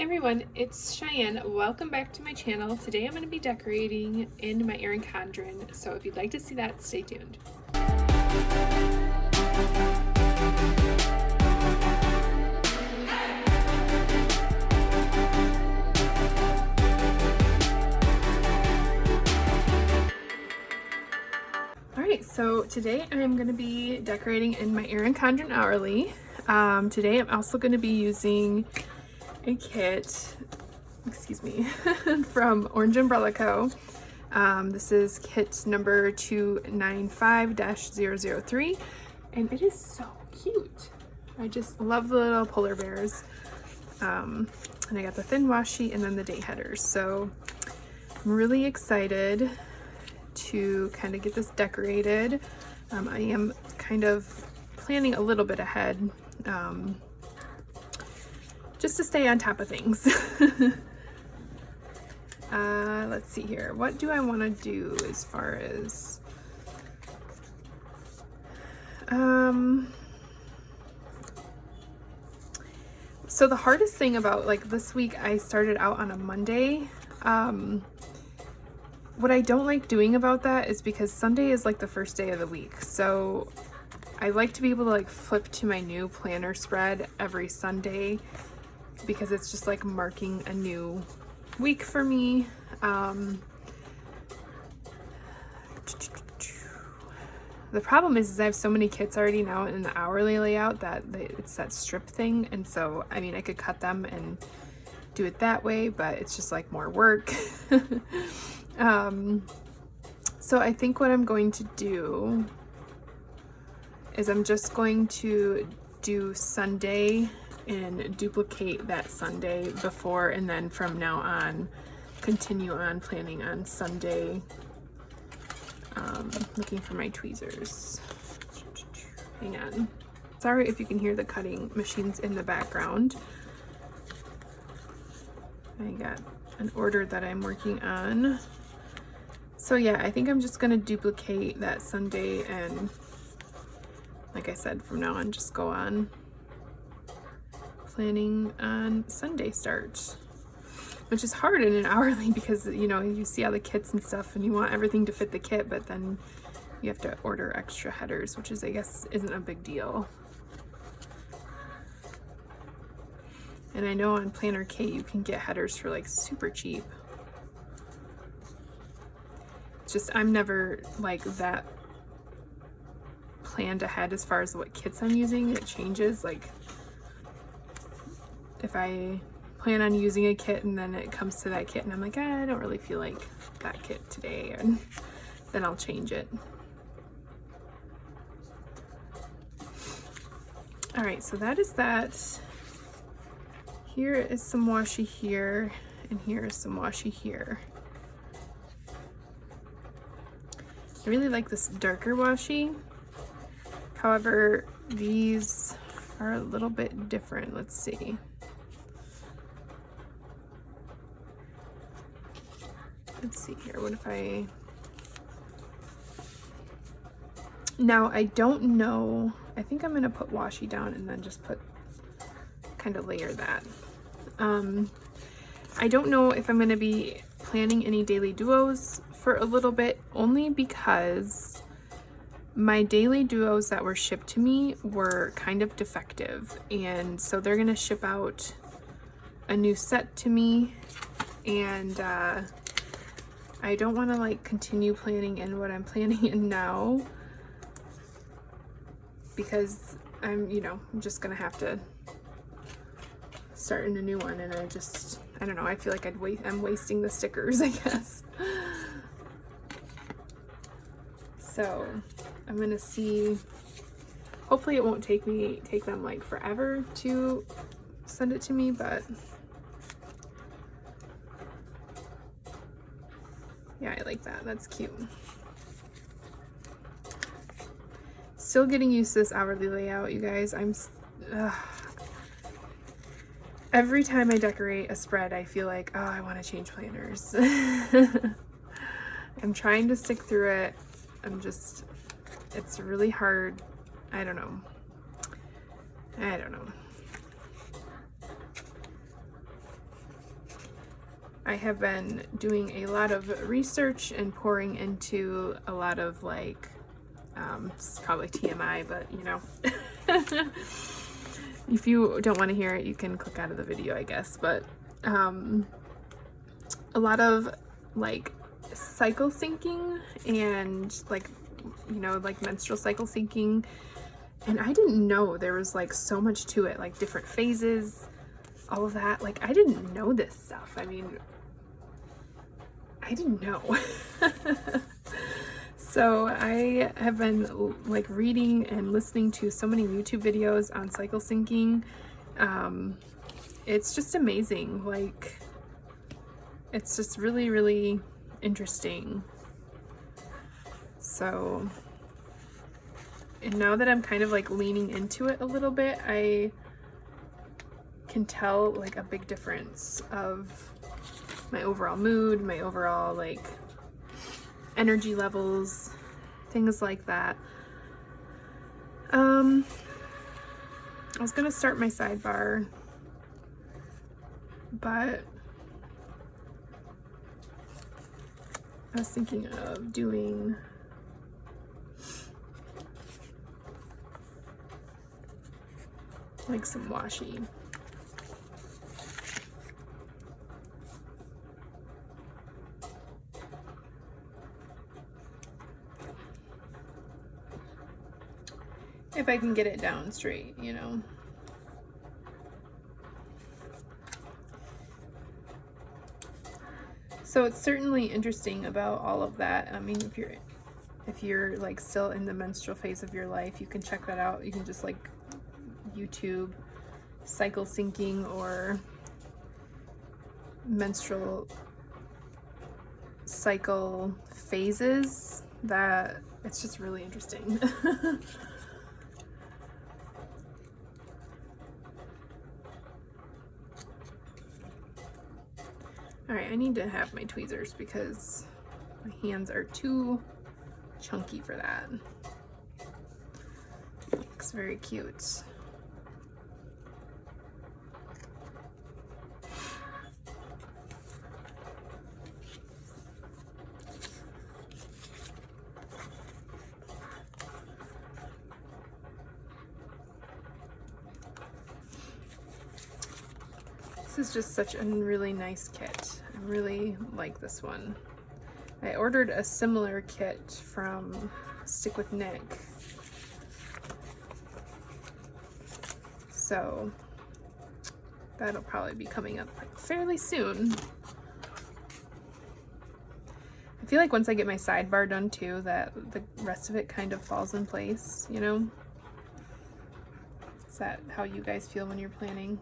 Hey everyone, it's Cheyenne. Welcome back to my channel. Today I'm going to be decorating in my Erin Condren, so if you'd like to see that, stay tuned. Alright, so today I'm going to be decorating in my Erin Condren Hourly. Today I'm also going to be using a kit, from Orange Umbrella Co. This is kit number 295-003, and it is so cute. I just love the little polar bears. And I got the thin washi and then the date headers. So I'm really excited to kind of get this decorated. I am kind of planning a little bit ahead, just to stay on top of things. Let's see here. What do I want to do as far as so the hardest thing about like this week, I started out on a Monday. What I don't like doing about that is because Sunday is like the first day of the week. So I like to be able to like flip to my new planner spread every Sunday, because it's just like marking a new week for me. The problem is I have so many kits already now in the hourly layout that it's that strip thing, and so I mean I could cut them and do it that way, but it's just like more work. So I think what I'm going to do is I'm just going to do Sunday and duplicate that Sunday before, and then from now on continue on planning on Sunday. Looking for my tweezers. Hang on. Sorry if you can hear the cutting machines in the background. I got an order that I'm working on. So yeah, I think I'm just gonna duplicate that Sunday, and like I said, from now on just go on planning on Sunday start, which is hard in an hourly because, you know, you see all the kits and stuff and you want everything to fit the kit, but then you have to order extra headers, which is, I guess, isn't a big deal. And I know on Planner K you can get headers for like super cheap. It's just I'm never like that planned ahead as far as what kits I'm using. It changes. Like if I plan on using a kit and then it comes to that kit and I'm like, I don't really feel like that kit today, and then I'll change it. All right, so that is that. Here is some washi here, and here is some washi here. I really like this darker washi. However, these are a little bit different. Let's see. Let's see here. What if I... Now, I don't know. I think I'm going to put washi down and then just kind of layer that. I don't know if I'm going to be planning any daily duos for a little bit, only because my daily duos that were shipped to me were kind of defective, and so they're going to ship out a new set to me, and I don't want to like continue planning in what I'm planning in now, because I'm just gonna have to start in a new one, and I don't know, I feel like I'm wasting the stickers, I guess. So I'm gonna see, hopefully it won't take them like forever to send it to me, but yeah, I like that. That's cute. Still getting used to this hourly layout, you guys. Every time I decorate a spread, I feel like, oh, I want to change planners. I'm trying to stick through it. It's really hard. I don't know. I have been doing a lot of research and pouring into a lot of like, it's probably TMI, but you know, if you don't want to hear it, you can click out of the video, I guess. But a lot of like cycle syncing and like, you know, like menstrual cycle syncing. And I didn't know there was like so much to it, like different phases, all of that. Like I didn't know this stuff. I mean, I didn't know. So I have been like reading and listening to so many YouTube videos on cycle syncing. It's just amazing. Like, it's just really, really interesting. So, and now that I'm kind of like leaning into it a little bit, I can tell like a big difference of my overall mood, my overall like energy levels, things like that. I was gonna start my sidebar, but I was thinking of doing like some washi. If I can get it down straight, you know. So it's certainly interesting about all of that. I mean, if you're like still in the menstrual phase of your life, you can check that out. You can just like YouTube cycle syncing or menstrual cycle phases. That it's just really interesting. All right, I need to have my tweezers because my hands are too chunky for that. Looks very cute. This is just such a really nice kit. I really like this one. I ordered a similar kit from Stick with Nick. So that'll probably be coming up fairly soon. I feel like once I get my sidebar done too, that the rest of it kind of falls in place, you know? Is that how you guys feel when you're planning?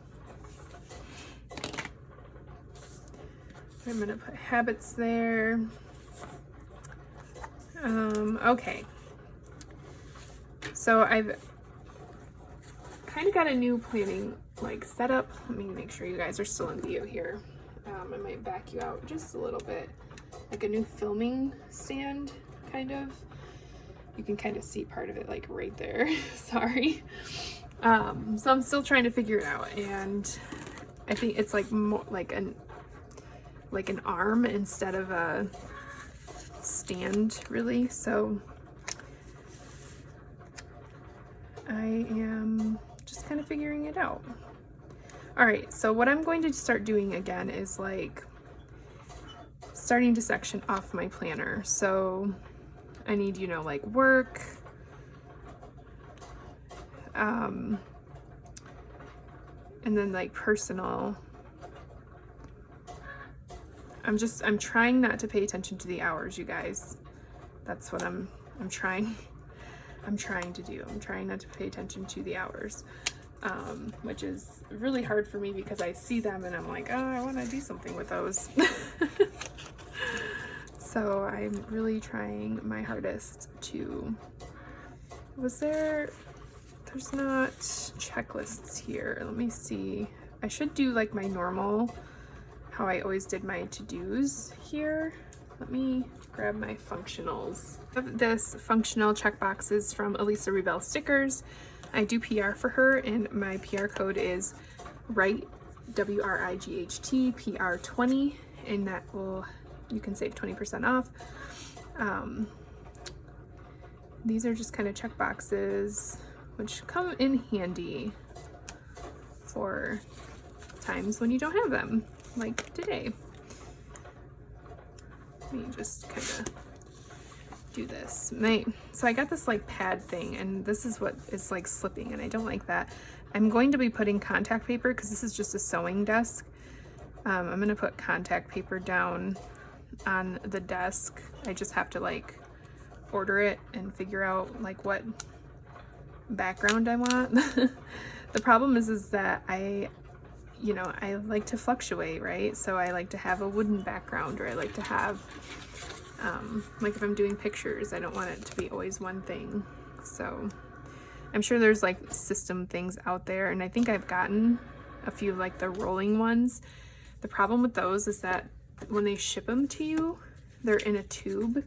I'm gonna put habits there. Okay. So I've kind of got a new planning like setup. Let me make sure you guys are still in view here. I might back you out just a little bit. Like a new filming stand, kind of. You can kind of see part of it like right there. Sorry. So I'm still trying to figure it out, and I think it's like more like an arm instead of a stand, really. So I am just kind of figuring it out. All right, so what I'm going to start doing again is like starting to section off my planner. So I need, you know, like work, and then like personal. I'm trying not to pay attention to the hours, you guys. That's what I'm trying to do. I'm trying not to pay attention to the hours, which is really hard for me because I see them and I'm like, oh, I want to do something with those. So I'm really trying my hardest to, there's not checklists here. Let me see. I should do like my normal, how I always did my to-dos here. Let me grab my functionals. I have this functional checkboxes from Elisa Ravell stickers. I do PR for her, and my PR code is Wright, WRIGHT, PR20, and you can save 20% off. These are just kind of check boxes, which come in handy for times when you don't have them, like today. Let me just kind of do this. So I got this like pad thing, and this is what is like slipping, and I don't like that. I'm going to be putting contact paper, because this is just a sewing desk. I'm going to put contact paper down on the desk. I just have to like order it and figure out like what background I want. The problem is that I like to fluctuate, right? So I like to have a wooden background, or I like to have like if I'm doing pictures, I don't want it to be always one thing. So I'm sure there's like system things out there, and I think I've gotten a few like the rolling ones. The problem with those is that when they ship them to you, they're in a tube,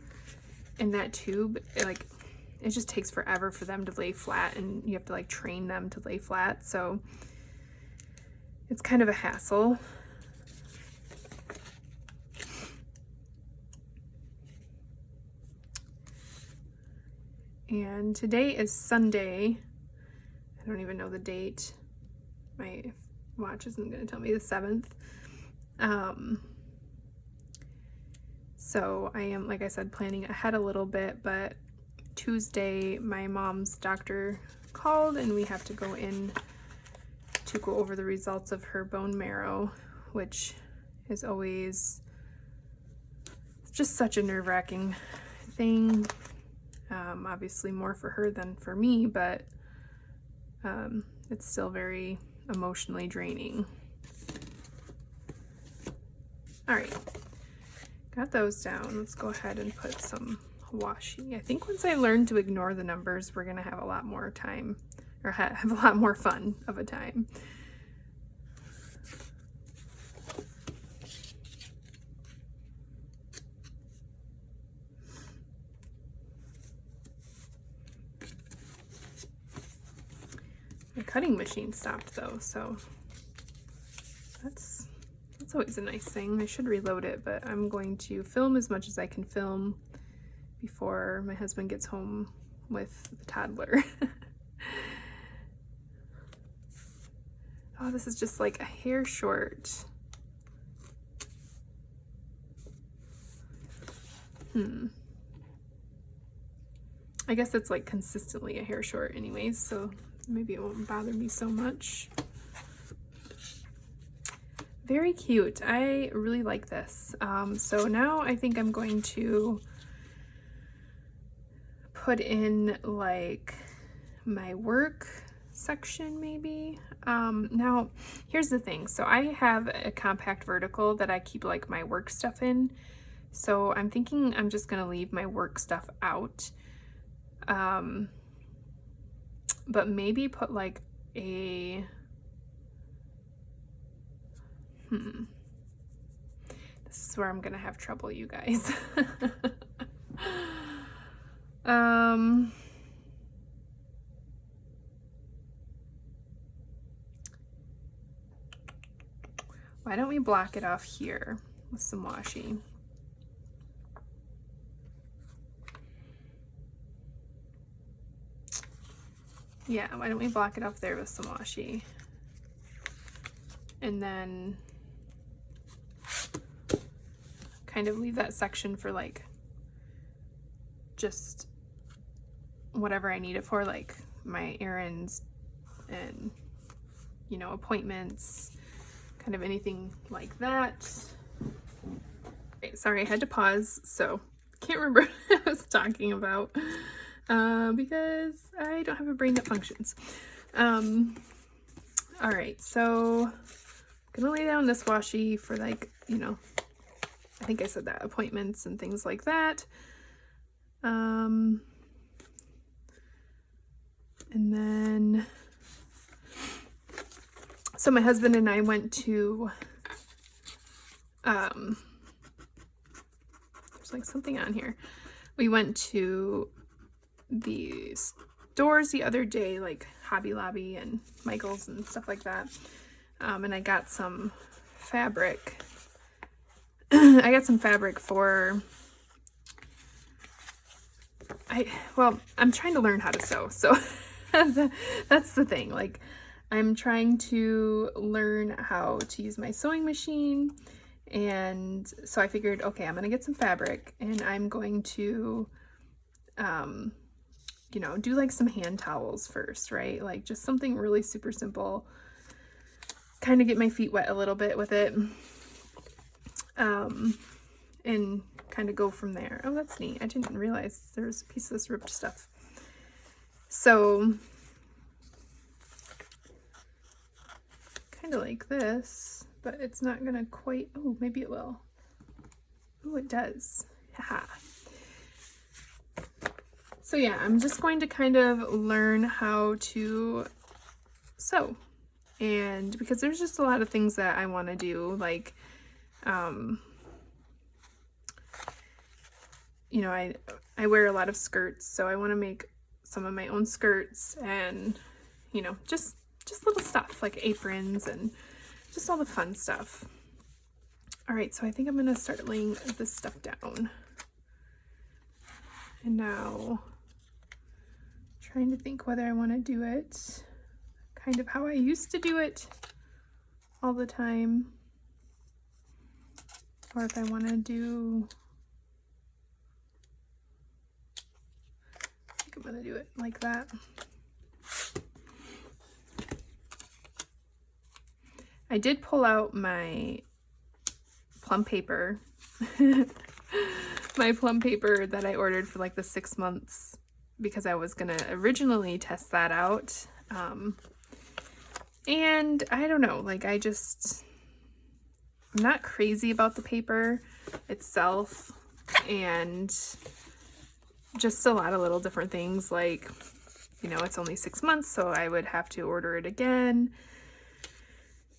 and that tube, it just takes forever for them to lay flat, and you have to like train them to lay flat. So it's kind of a hassle. And today is Sunday. I don't even know the date. My watch isn't going to tell me, the 7th. So I am, like I said, planning ahead a little bit, but Tuesday my mom's doctor called, and we have to go in to go over the results of her bone marrow, which is always just such a nerve-wracking thing. Obviously more for her than for me, but it's still very emotionally draining. All right, got those down. Let's go ahead and put some washi. I think once I learn to ignore the numbers, we're gonna have a lot more time, or have a lot more fun of a time. My cutting machine stopped though, so that's always a nice thing. I should reload it, but I'm going to film as much as I can film before my husband gets home with the toddler. Oh, this is just like a hair short. I guess it's like consistently a hair short anyways, so maybe it won't bother me so much. Very cute. I really like this. So now I think I'm going to put in like my work section maybe. Now here's the thing. So I have a compact vertical that I keep like my work stuff in. So I'm thinking I'm just gonna leave my work stuff out. But maybe put like a this is where I'm gonna have trouble, you guys. Why don't we block it off here with some washi? Yeah, why don't we block it off there with some washi? And then kind of leave that section for like just whatever I need it for, like my errands and, you know, appointments, kind of anything like that. Okay, sorry, I had to pause, so can't remember what I was talking about because I don't have a brain that functions. All right, so I'm gonna lay down this washi for like, you know, I think I said that, appointments and things like that. And then, so my husband and I went to, there's like something on here. We went to the stores the other day, like Hobby Lobby and Michael's and stuff like that. And I got some fabric I got some fabric for, I'm trying to learn how to sew, so that's the thing. Like, I'm trying to learn how to use my sewing machine, and so I figured, okay, I'm gonna get some fabric, and I'm going to, you know, do like some hand towels first, right? Like just something really super simple, kind of get my feet wet a little bit with it, and kind of go from there. Oh, that's neat. I didn't realize there was a piece of this ripped stuff. So kind of like this, but it's not gonna quite, oh, maybe it will. Oh, it does. Haha. So yeah, I'm just going to kind of learn how to sew, and because there's just a lot of things that I want to do, like, you know, I wear a lot of skirts, so I want to make some of my own skirts, and, you know, just little stuff like aprons and just all the fun stuff. All right, so I think I'm going to start laying this stuff down. And now, trying to think whether I want to do it kind of how I used to do it all the time, or if I want to do, I think I'm going to do it like that. I did pull out my plum paper, my plum paper that I ordered for like the 6 months, because I was gonna originally test that out. And I don't know, like I'm not crazy about the paper itself, and just a lot of little different things, like, you know, it's only 6 months, so I would have to order it again.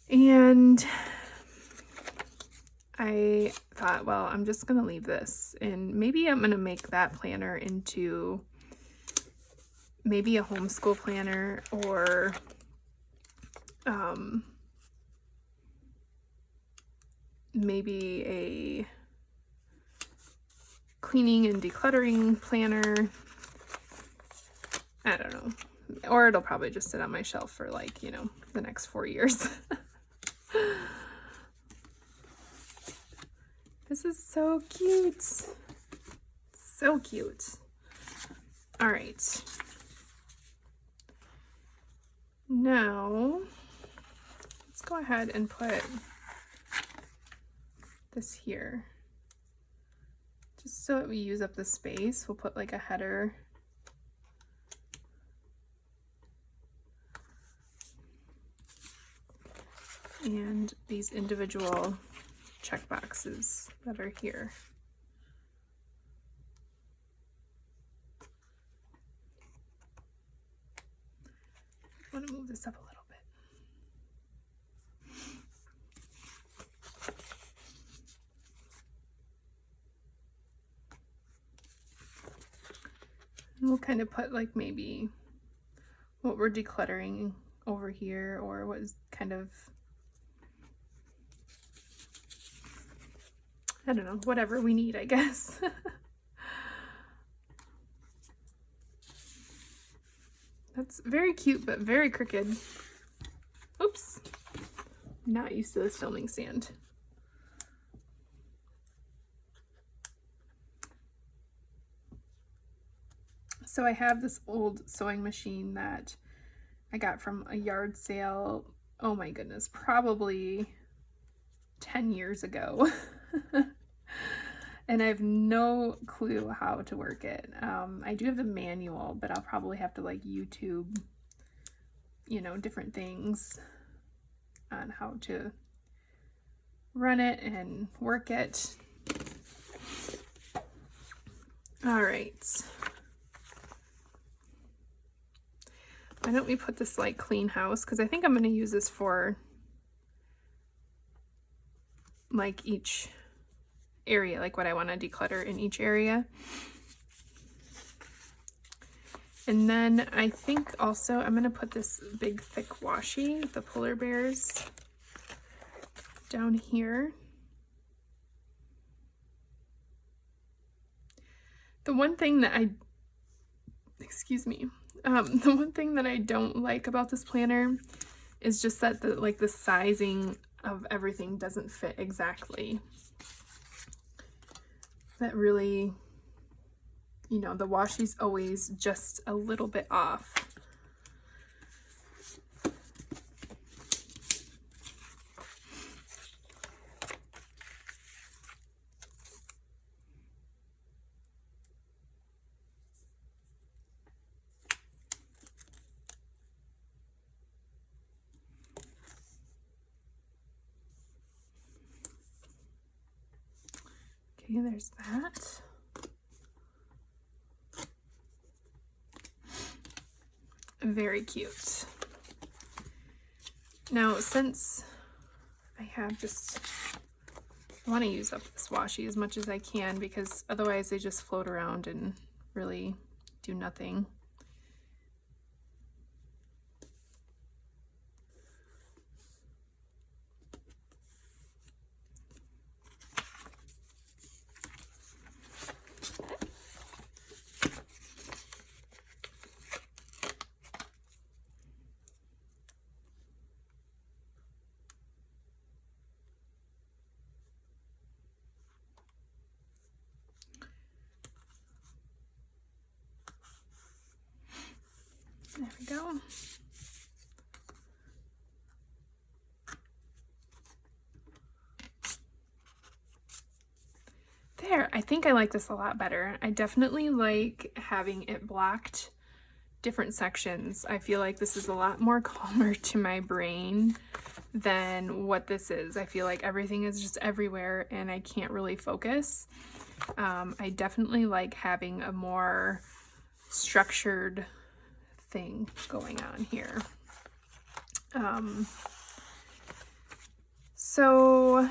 And I thought, well, I'm just gonna leave this, and maybe I'm gonna make that planner into maybe a homeschool planner, or maybe a cleaning and decluttering planner. I don't know. Or it'll probably just sit on my shelf for, like, you know, the next 4 years. This is so cute. So cute. All right. Now, let's go ahead and put this here. Just so that we use up the space, we'll put like a header. And these individual check boxes that are here. I want to move this up a little bit. And we'll kind of put like maybe what we're decluttering over here, or what is kind of, I don't know, whatever we need, I guess. That's very cute, but very crooked. Oops. Not used to this filming stand. So I have this old sewing machine that I got from a yard sale. Oh my goodness, probably 10 years ago. And I have no clue how to work it. I do have the manual, but I'll probably have to like YouTube, you know, different things on how to run it and work it. All right. Why don't we put this like clean house? Because I think I'm going to use this for like each area, like what I want to declutter in each area. And then I think also I'm going to put this big thick washi, the polar bears, down here. The one thing that excuse me, the one thing that I don't like about this planner is just that the sizing of everything doesn't fit exactly. That really, you know, the washi's always just a little bit off. Okay, there's that. Very cute. Now, since I have I want to use up this washi as much as I can because otherwise they just float around and really do nothing. There we go. There, I think I like this a lot better. I definitely like having it blocked different sections. I feel like this is a lot more calmer to my brain than what this is. I feel like everything is just everywhere and I can't really focus. I definitely like having a more structured thing going on here. So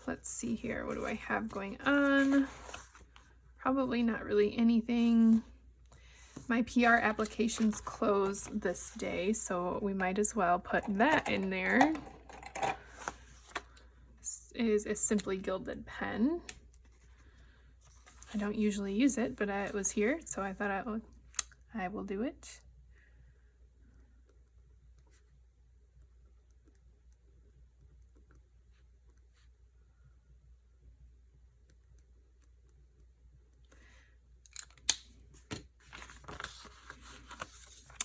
let's see here. What do I have going on? Probably not really anything. My PR applications close this day, so we might as well put that in there. This is a Simply Gilded pen. I don't usually use it, but it was here, so I thought I will do it.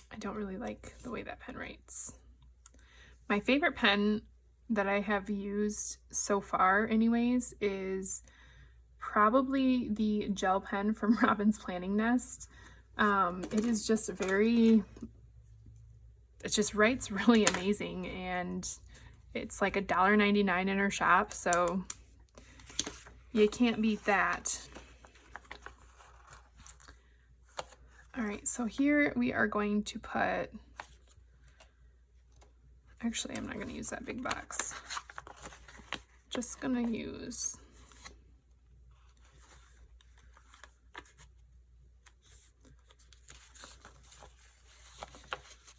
I don't really like the way that pen writes. My favorite pen that I have used so far anyways is probably the gel pen from Robin's Planning Nest. It is just it just writes really amazing, and it's like $1.99 in her shop, so you can't beat that. All right, so here we are going to put, actually I'm not going to use that big box. Just going to use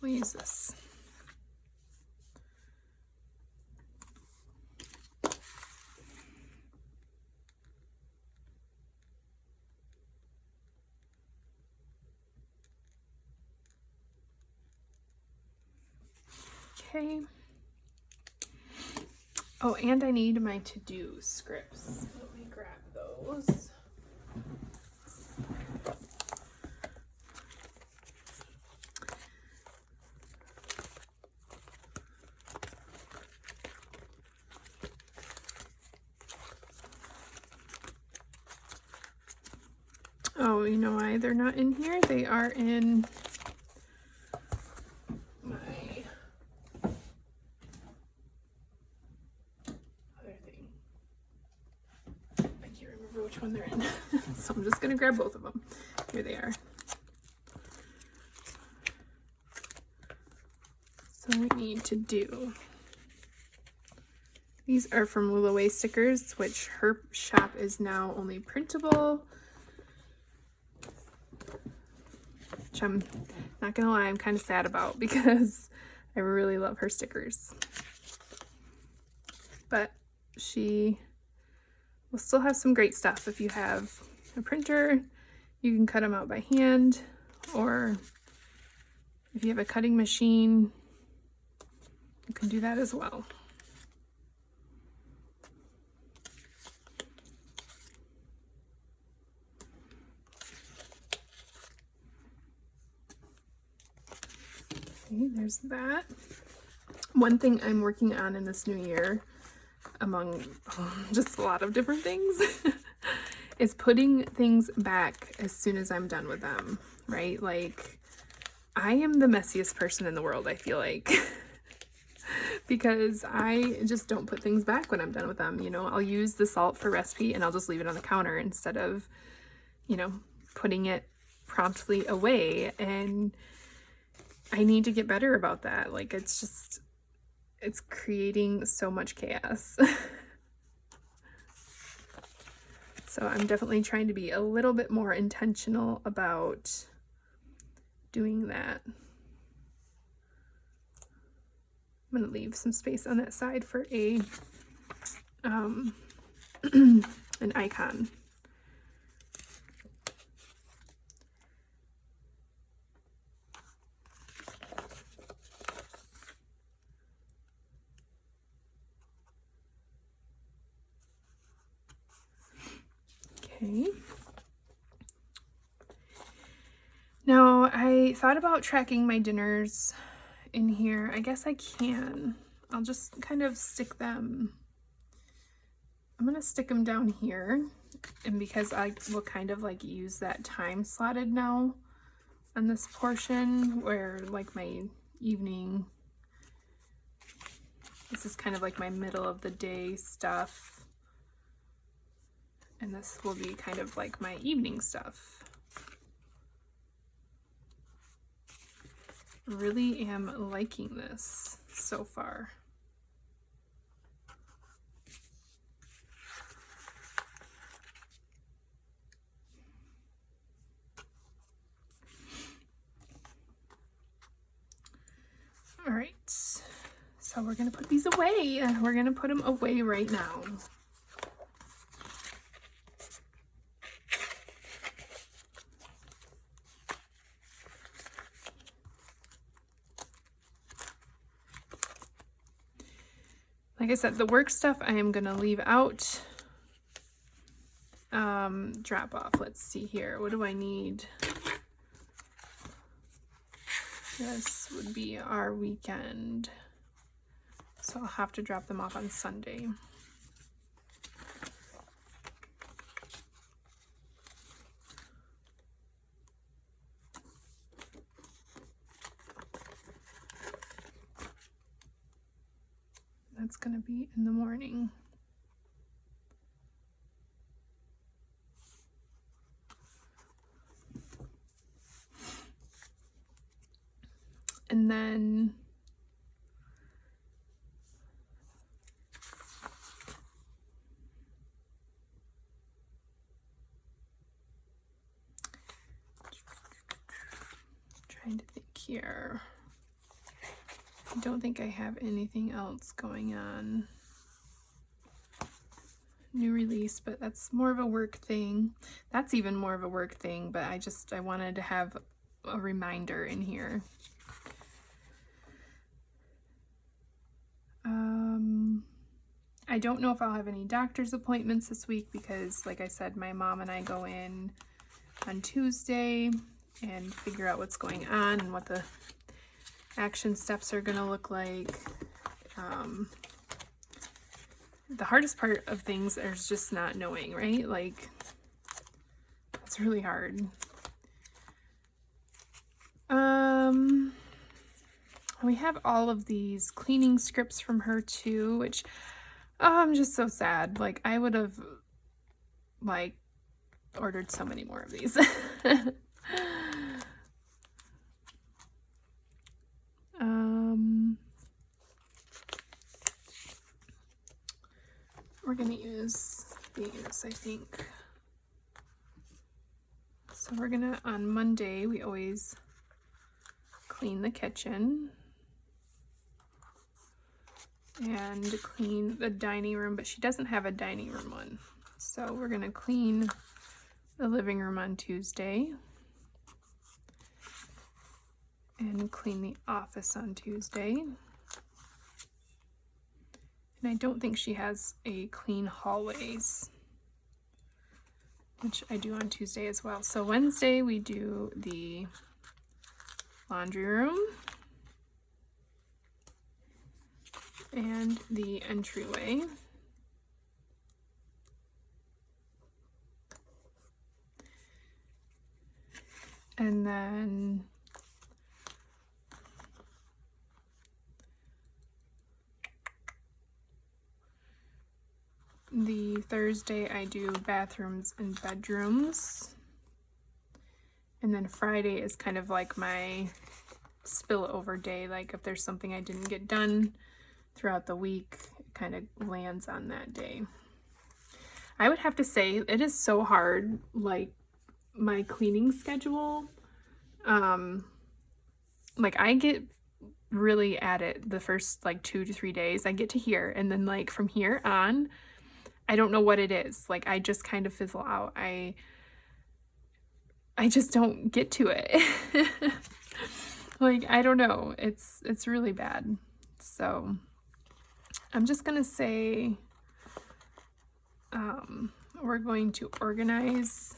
we'll use this. Okay. Oh, and I need my to-do scripts. Let me grab those. Oh, you know why they're not in here? They are in my other thing. I can't remember which one they're in. So I'm just going to grab both of them. Here they are. So we need to do. These are from Lulaway stickers, which her shop is now only printable. Which I'm not gonna lie, I'm kind of sad about because I really love her stickers. But she will still have some great stuff if you have a printer You can cut them out by hand, or if you have a cutting machine, you can do that as well. Okay, there's that. One thing I'm working on in this new year, among just a lot of different things, is putting things back as soon as I'm done with them, right? Like, I am the messiest person in the world, I feel like, because I just don't put things back when I'm done with them. You know, I'll use the salt for recipe and I'll just leave it on the counter instead of, you know, putting it promptly away. And I need to get better about that. Like, it's creating so much chaos. So I'm definitely trying to be a little bit more intentional about doing that. I'm going to leave some space on that side for a an icon. Okay. Now, I thought about tracking my dinners in here. I guess I can. I'll just kind of stick them. I'm going to stick them down here. And because I will kind of like use that time slotted now on this portion where like my evening, this is kind of like my middle of the day stuff. And this will be kind of like my evening stuff. Really am liking this so far. All right, so we're gonna put these away. We're gonna put them away right now. Like I said, the work stuff I am gonna leave out. Drop off. Let's see here. What do I need? This would be our weekend. So I'll have to drop them off on Sunday. That's gonna be in the morning. And then trying to think here. I don't think I have anything else going on. New release, but that's more of a work thing. That's even more of a work thing, but I wanted to have a reminder in here. I don't know if I'll have any doctor's appointments this week because, like I said, my mom and I go in on Tuesday and figure out what's going on and what the action steps are going to look like. The hardest part of things is just not knowing, right? Like, it's really hard. We have all of these cleaning scripts from her too, which I'm just so sad. Like, I would have like ordered so many more of these. We're gonna use these, I think. So we're gonna, on Monday, we always clean the kitchen and clean the dining room, but she doesn't have a dining room one. So we're gonna clean the living room on Tuesday. And clean the office on Tuesday. And I don't think she has a clean hallways, which I do on Tuesday as well. So Wednesday we do the laundry room and the entryway. And then the Thursday I do bathrooms and bedrooms. And then Friday is kind of like my spillover day. Like if there's something I didn't get done throughout the week, it kind of lands on that day. I would have to say it is so hard, like my cleaning schedule. Like I get really at it the first like 2 to 3 days. I get to here, and then like from here on, I don't know what it is. Like I just kind of fizzle out. I just don't get to it. Like I don't know. It's really bad. So I'm just gonna say we're going to organize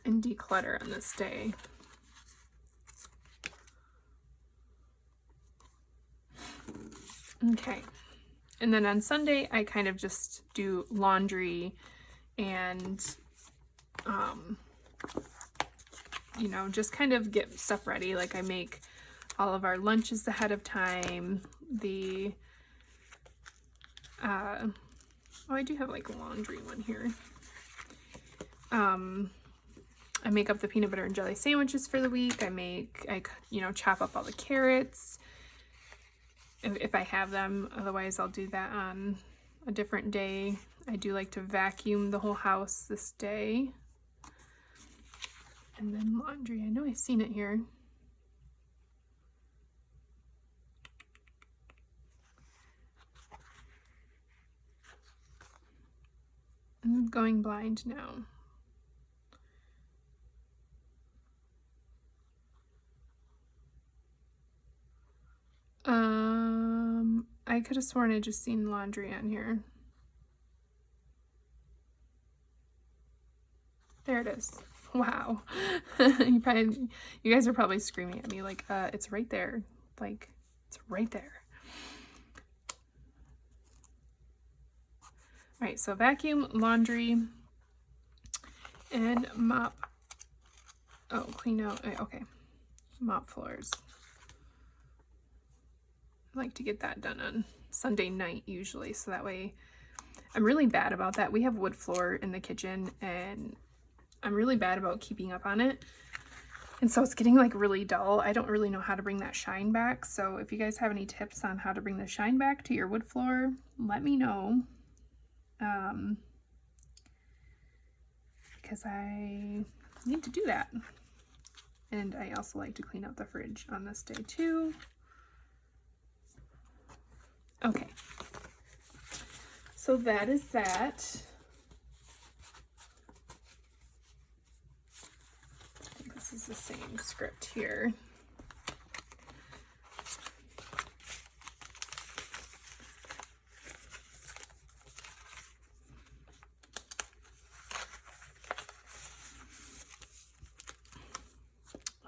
and declutter on this day. Okay. And then on Sunday, I kind of just do laundry and, you know, just kind of get stuff ready. Like I make all of our lunches ahead of time. Oh, I do have like a laundry one here. I make up the peanut butter and jelly sandwiches for the week. I chop up all the carrots if I have them. Otherwise, I'll do that on a different day. I do like to vacuum the whole house this day. And then laundry. I know I've seen it here. I'm going blind now. I could have sworn I just seen laundry on here. There it is. Wow. You guys are probably screaming at me like, it's right there. Like, it's right there. All right, so vacuum, laundry, and mop. Oh, clean out. Okay. Mop floors. I like to get that done on Sunday night usually, so that way I'm really bad about that. We have wood floor in the kitchen, and I'm really bad about keeping up on it. And so it's getting like really dull. I don't really know how to bring that shine back. So if you guys have any tips on how to bring the shine back to your wood floor, let me know. Because I need to do that. And I also like to clean out the fridge on this day too. Okay. So that is that. I think this is the same script here.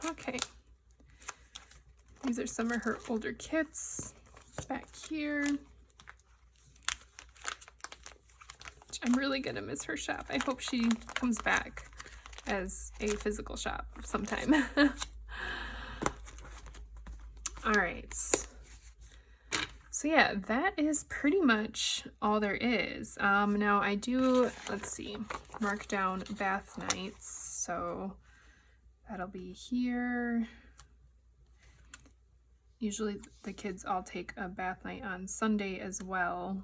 Okay. These are some of her older kits back here. I'm really gonna miss her shop. I hope she comes back as a physical shop sometime. All right. So yeah, that is pretty much all there is. Now I do, let's see, mark down bath nights. So that'll be here. Usually the kids all take a bath night on Sunday as well,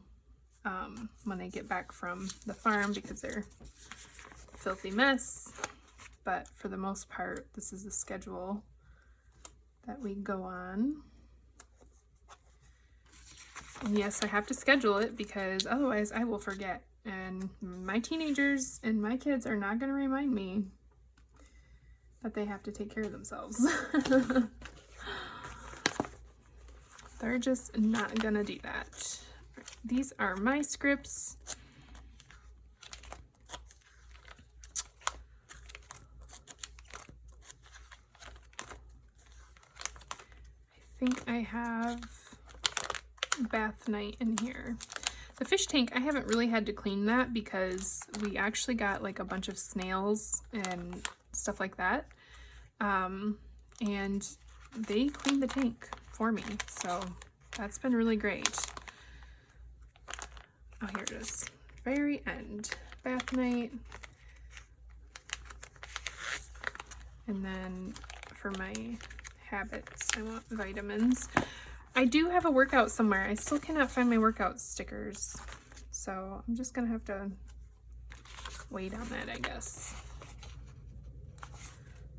when they get back from the farm because they're a filthy mess. But for the most part, this is the schedule that we go on. And yes, I have to schedule it because otherwise I will forget. And my teenagers and my kids are not going to remind me that they have to take care of themselves. They're just not going to do that. These are my scripts. I think I have bath night in here. The fish tank, I haven't really had to clean that because we actually got like a bunch of snails and stuff like that. And they cleaned the tank for me, so that's been really great. Oh, here it is. Very end. Bath night. And then for my habits, I want vitamins. I do have a workout somewhere. I still cannot find my workout stickers, so I'm just gonna have to wait on that, I guess.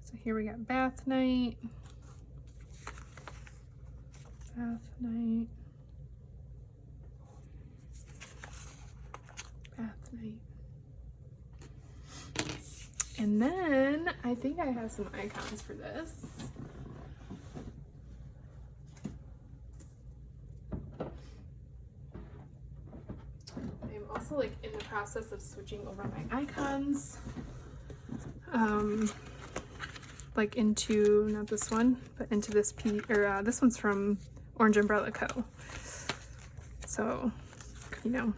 So here we got bath night. Bath night. Bath night. And then I think I have some icons for this. I'm also like in the process of switching over my icons. Like into, not this one, but into this this one's from Orange Umbrella Co. So, you know,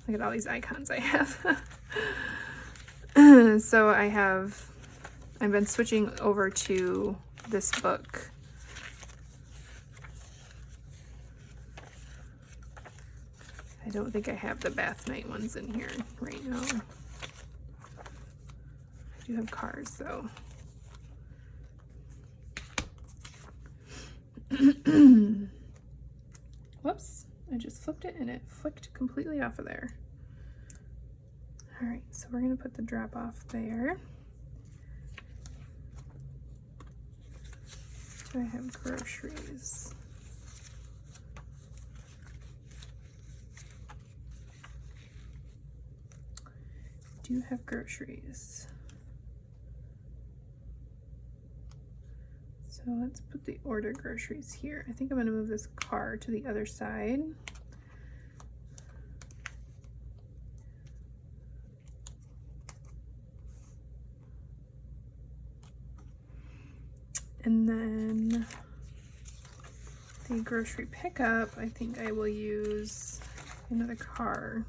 look at all these icons I have. So I've been switching over to this book. I don't think I have the bath night ones in here right now. I do have cars though. Whoops, I just flipped it and it flicked completely off of there. All right, so we're gonna put the drop off there. Do I have groceries? Do have groceries. So let's put the order groceries here. I think I'm gonna move this car to the other side. And then the grocery pickup, I think I will use another car.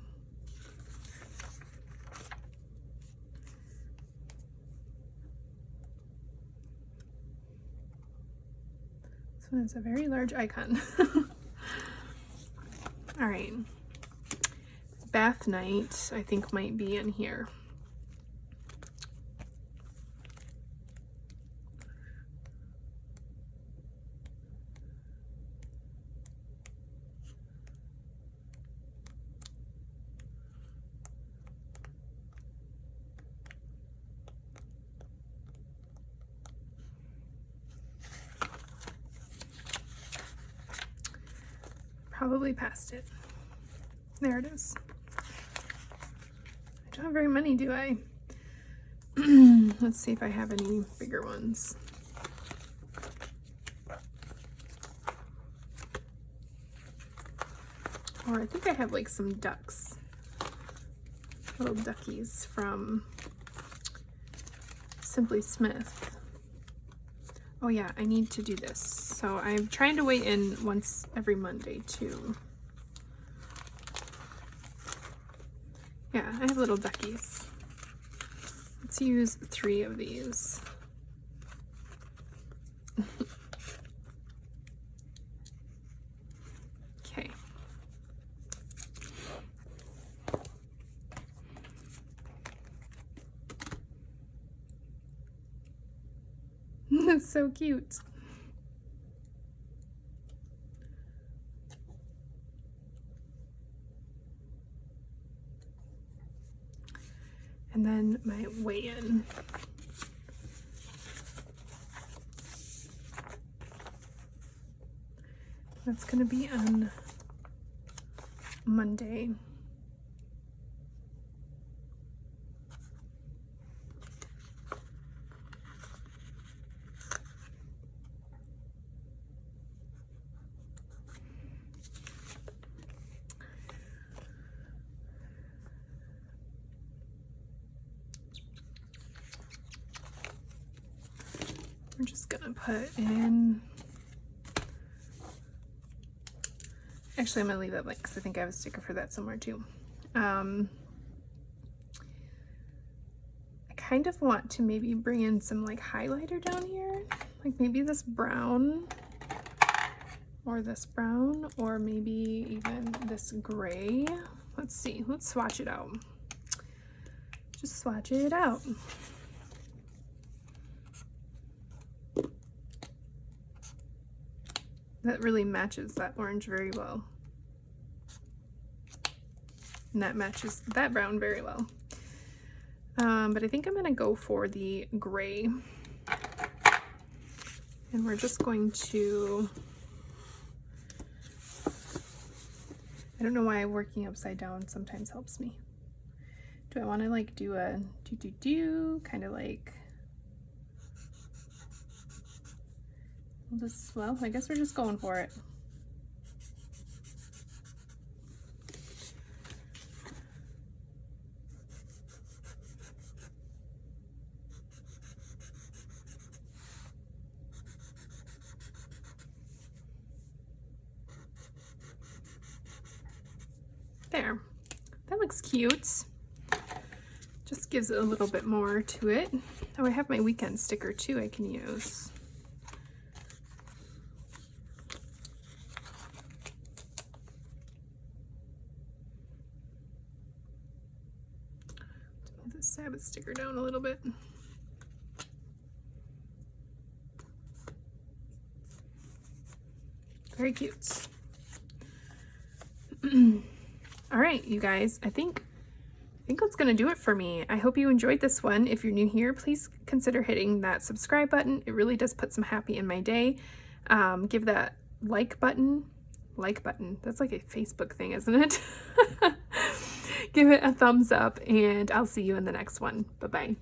This one is a very large icon. All right. Bath night, I think might be in here. Probably past it. There it is. I don't have very many, do I? Let's see if I have any bigger ones. Or I think I have like some ducks. Little duckies from Simply Smith. Oh yeah, I need to do this. So I'm trying to weigh in once every Monday too. Yeah, I have little duckies. Let's use 3 of these. Okay. That's so cute. And then my weigh-in. That's gonna be on Monday. We're just gonna put in, actually I'm gonna leave that blank because I think I have a sticker for that somewhere too. I kind of want to maybe bring in some like highlighter down here, like maybe this brown or this brown, or maybe even this gray. Let's see, let's swatch it out. Just swatch it out. That really matches that orange very well. And that matches that brown very well. But I think I'm gonna go for the gray. And we're just going to, I don't know why working upside down sometimes helps me. Do I wanna like do a kind of like, well, I guess we're just going for it. There, that looks cute. Just gives it a little bit more to it. Oh, I have my weekend sticker too I can use. Move the Sabbath sticker down a little bit. Very cute. All right, you guys, I think that's gonna do it for me. I hope you enjoyed this one. If you're new here, please consider hitting that subscribe button. It really does put some happy in my day. Give that like button, that's like a Facebook thing, isn't it? Give it a thumbs up, and I'll see you in the next one. Bye-bye.